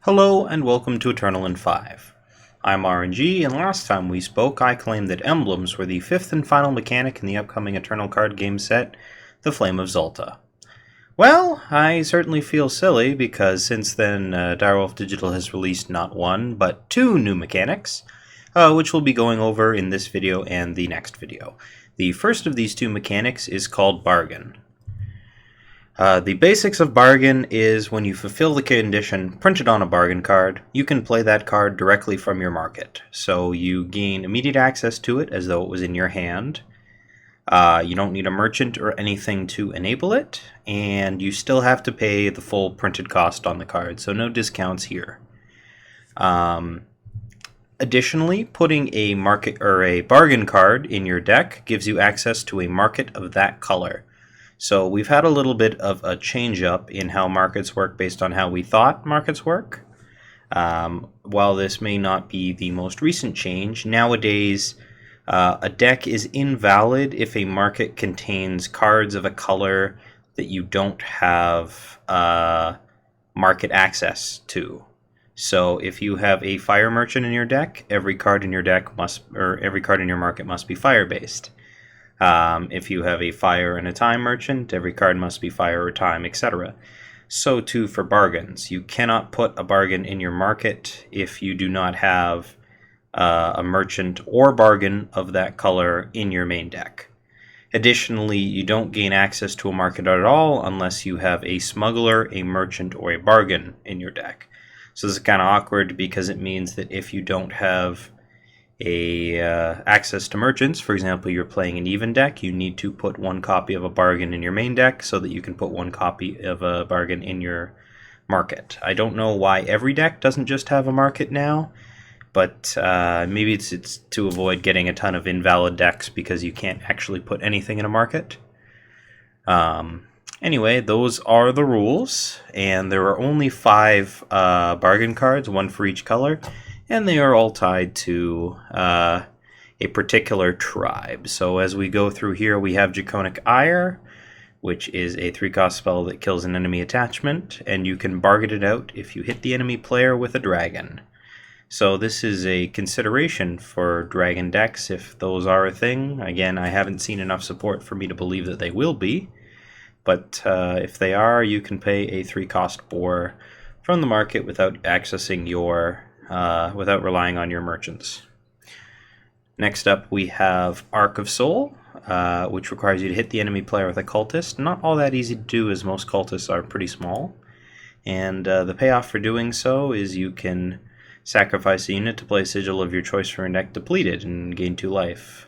Hello and welcome to Eternal in 5. I'm aReNGee, and last time we spoke I claimed that emblems were the fifth and final mechanic in the upcoming Eternal card game set, the Flame of Xulta. Well, I certainly feel silly because since then Direwolf Digital has released not one, but two new mechanics, which we'll be going over in this video and the next video. The first of these two mechanics is called Bargain. The basics of Bargain is when you fulfill the condition printed on a bargain card, you can play that card directly from your market. So you gain immediate access to it as though it was in your hand. You don't need a merchant or anything to enable it, and you still have to pay the full printed cost on the card, so no discounts here. Additionally, putting a market or a bargain card in your deck gives you access to a market of that color. So we've had a little bit of a change up in how markets work based on how we thought markets work. While this may not be the most recent change, nowadays a deck is invalid if a market contains cards of a color that you don't have market access to. So if you have a fire merchant in your deck, every card in your deck every card in your market must be fire based. If you have a fire and a time merchant, every card must be fire or time, etc. So too for bargains. You cannot put a bargain in your market if you do not have a merchant or bargain of that color in your main deck. Additionally, you don't gain access to a market at all unless you have a smuggler, a merchant, or a bargain in your deck. So this is kind of awkward because it means that if you don't have access to merchants, for example, you're playing an even deck, you need to put one copy of a bargain in your main deck so that you can put one copy of a bargain in your market. I don't know why every deck doesn't just have a market now, but maybe it's to avoid getting a ton of invalid decks because you can't actually put anything in a market. Anyway, those are the rules, and there are only 5 bargain cards, one for each color, and they are all tied to a particular tribe. So as we go through here, we have Draconic Ire, which is a 3-cost spell that kills an enemy attachment, and you can bargain it out if you hit the enemy player with a dragon. So this is a consideration for dragon decks, if those are a thing. Again, I haven't seen enough support for me to believe that they will be, but if they are, you can pay a 3-cost boar from the market without accessing your without relying on your merchants. Next up, we have Ark of Soul, which requires you to hit the enemy player with a cultist. Not all that easy to do, as most cultists are pretty small. And the payoff for doing so is you can sacrifice a unit to play a sigil of your choice for your deck depleted and gain 2 life.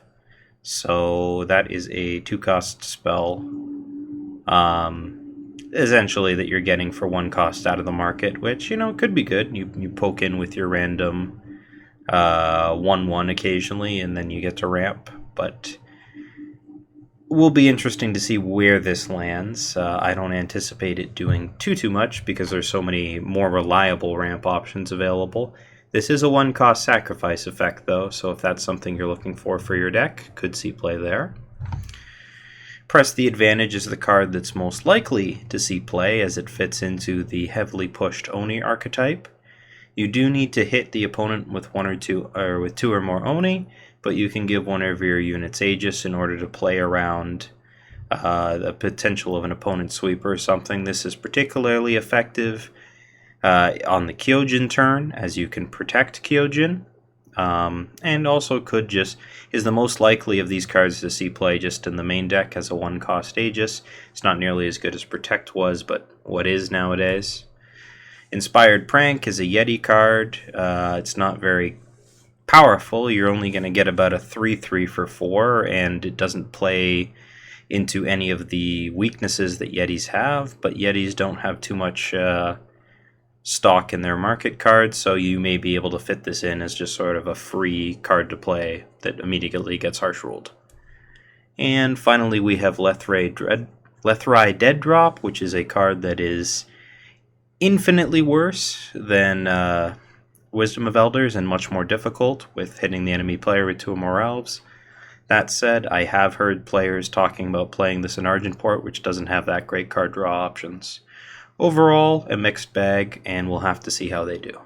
So that is a 2-cost spell, essentially, that you're getting for 1 cost out of the market, which, could be good. You poke in with your random 1/1 occasionally, and then you get to ramp, but will be interesting to see where this lands. I don't anticipate it doing too much because there's so many more reliable ramp options available. This is a 1-cost sacrifice effect, though, so if that's something you're looking for your deck, could see play there. Press the Advantage is the card that's most likely to see play, as it fits into the heavily pushed Oni archetype. You do need to hit the opponent with 2 or more Oni, but you can give one of your units Aegis in order to play around the potential of an opponent's sweeper or something. This is particularly effective on the Kyojin turn, as you can protect Kyojin. And also is the most likely of these cards to see play just in the main deck as a 1-cost Aegis. It's not nearly as good as Protect was, but what is nowadays. Inspired Prank is a Yeti card. It's not very powerful. You're only going to get about a 3/3 for 4, and it doesn't play into any of the weaknesses that Yetis have, but Yetis don't have too much stock in their market cards, so you may be able to fit this in as just sort of a free card to play that immediately gets harsh ruled. And finally, we have Lethrai Dead Drop, which is a card that is infinitely worse than Wisdom of Elders and much more difficult with hitting the enemy player with 2 or more elves. That said, I have heard players talking about playing this in Argentport, which doesn't have that great card draw options. overall, a mixed bag, and we'll have to see how they do.